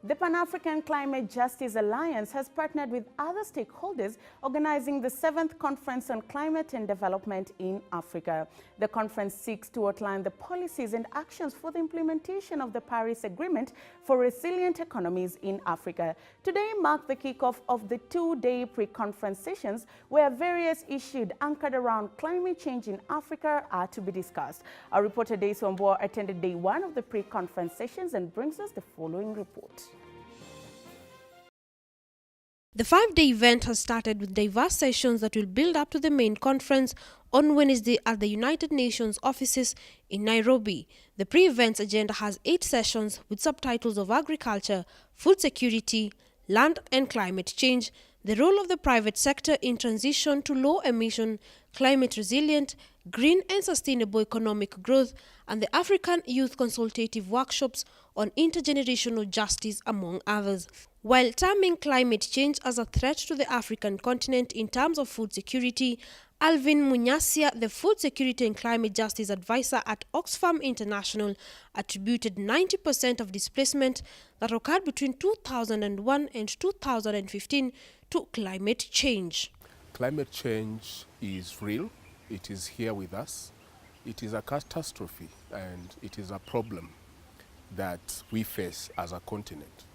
The Pan-African Climate Justice Alliance has partnered with other stakeholders organizing the 7th Conference on Climate and Development in Africa. The conference seeks to outline the policies and actions for the implementation of the Paris Agreement for resilient economies in Africa. Today marked the kickoff of the two-day pre-conference sessions where various issues anchored around climate change in Africa are to be discussed. Our reporter Daisy Wambua attended day one of the pre-conference sessions and brings us the following report. The 5-day event has started with diverse sessions that will build up to the main conference on Wednesday at the United Nations offices in Nairobi. The pre-events agenda has 8 sessions with subtitles of agriculture, food security, land and climate change, the role of the private sector in transition to low-emission, climate-resilient, green and sustainable economic growth, and the African Youth Consultative Workshops on intergenerational justice, among others. While terming climate change as a threat to the African continent in terms of food security, Alvin Munyasia, the Food Security and Climate Justice Advisor at OXFAM International, attributed 90% of displacement that occurred between 2001 and 2015 to climate change. Climate change is real. It is here with us. It is a catastrophe and it is a problem that we face as a continent.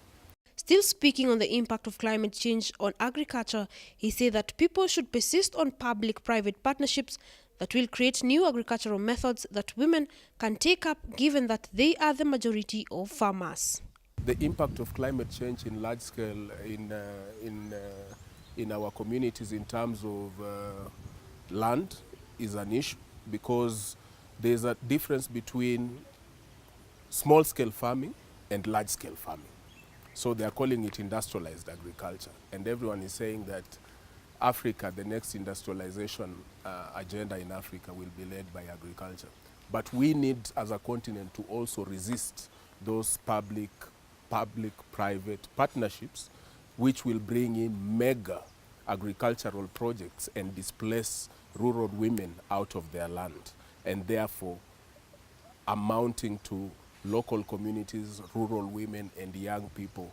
Still speaking on the impact of climate change on agriculture, he said that people should persist on public-private partnerships that will create new agricultural methods that women can take up, given that they are the majority of farmers. The impact of climate change in large scale in our communities in terms of land is an issue, because there's a difference between small-scale farming and large-scale farming. So they are calling it industrialized agriculture. And everyone is saying that Africa, the next industrialization agenda in Africa will be led by agriculture. But we need, as a continent, to also resist those public-private partnerships, which will bring in mega agricultural projects and displace rural women out of their land, and therefore amounting to local communities, rural women and young people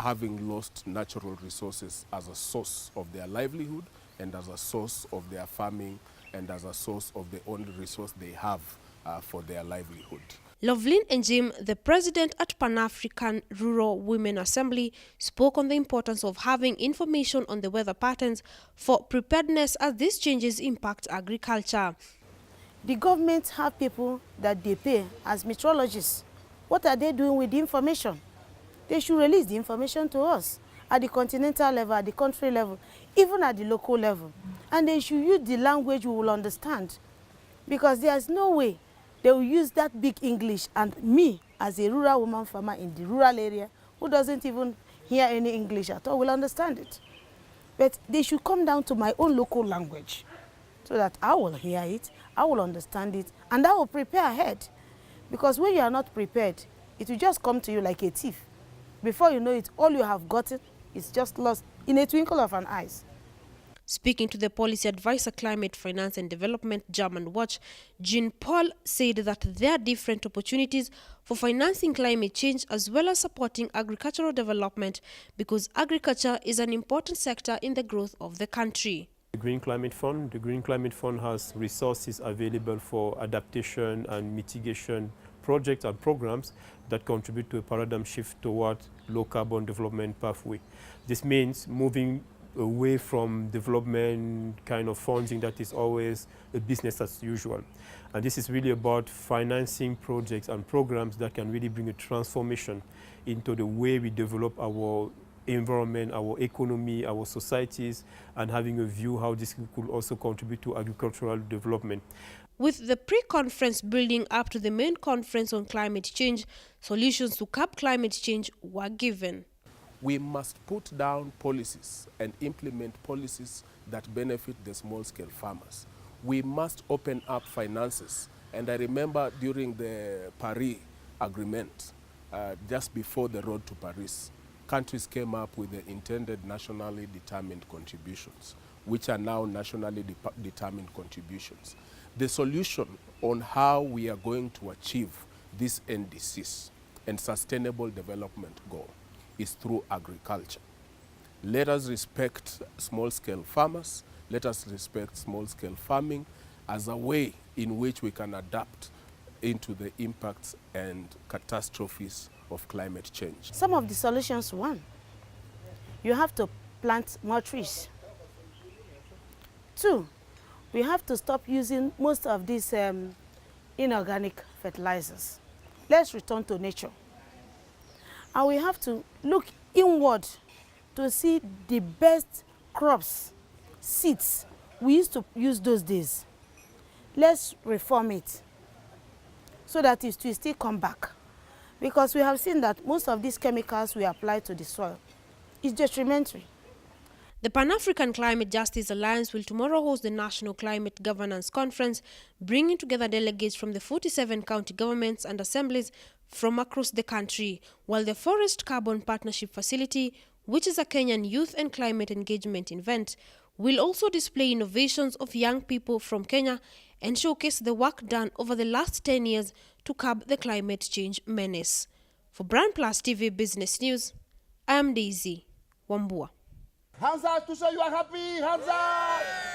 having lost natural resources as a source of their livelihood and as a source of their farming and as a source of the only resource they have for their livelihood. Lovelyn Njim, the president at Pan-African Rural Women Assembly, spoke on the importance of having information on the weather patterns for preparedness as these changes impact agriculture. The government have people that they pay as meteorologists. What are they doing with the information? They should release the information to us at the continental level, at the country level, even at the local level. And they should use the language we will understand. Because there's no way they will use that big English, and me, as a rural woman farmer in the rural area, who doesn't even hear any English at all, will understand it. But they should come down to my own local language so that I will hear it, I will understand it, and I will prepare ahead. Because when you are not prepared, it will just come to you like a thief. Before you know it, all you have gotten is just lost in a twinkle of an eye. Speaking to the policy advisor, Climate, Finance and Development, German Watch, Jean Paul said that there are different opportunities for financing climate change as well as supporting agricultural development, because agriculture is an important sector in the growth of the country. The Green Climate Fund has resources available for adaptation and mitigation projects and programs that contribute to a paradigm shift toward low carbon development pathway. This means moving away from development kind of funding that is always a business as usual. And this is really about financing projects and programs that can really bring a transformation into the way we develop our environment, our economy, our societies, and having a view how this could also contribute to agricultural development. With the pre-conference building up to the main conference on climate change, solutions to curb climate change were given. We must put down policies and implement policies that benefit the small-scale farmers. We must open up finances. And I remember during the Paris Agreement, just before the road to Paris, countries came up with the intended nationally determined contributions, which are now nationally determined contributions. The solution on how we are going to achieve these NDCs and sustainable development goal is through agriculture. Let us respect small-scale farmers. Let us respect small-scale farming as a way in which we can adapt into the impacts and catastrophes of climate change. Some of the solutions, one, you have to plant more trees. Two, we have to stop using most of these inorganic fertilizers. Let's return to nature. And we have to look inward to see the best crops, seeds we used to use those days. Let's reform it so that it will still come back. Because we have seen that most of these chemicals we apply to the soil is detrimental. The Pan-African Climate Justice Alliance will tomorrow host the National Climate Governance Conference, bringing together delegates from the 47 county governments and assemblies from across the country, while the Forest Carbon Partnership Facility, which is a Kenyan youth and climate engagement event, will also display innovations of young people from Kenya and showcase the work done over the last 10 years to curb the climate change menace. For Brand Plus TV Business News, I am Daisy Wambua. Hands up to show you are happy. Hands up!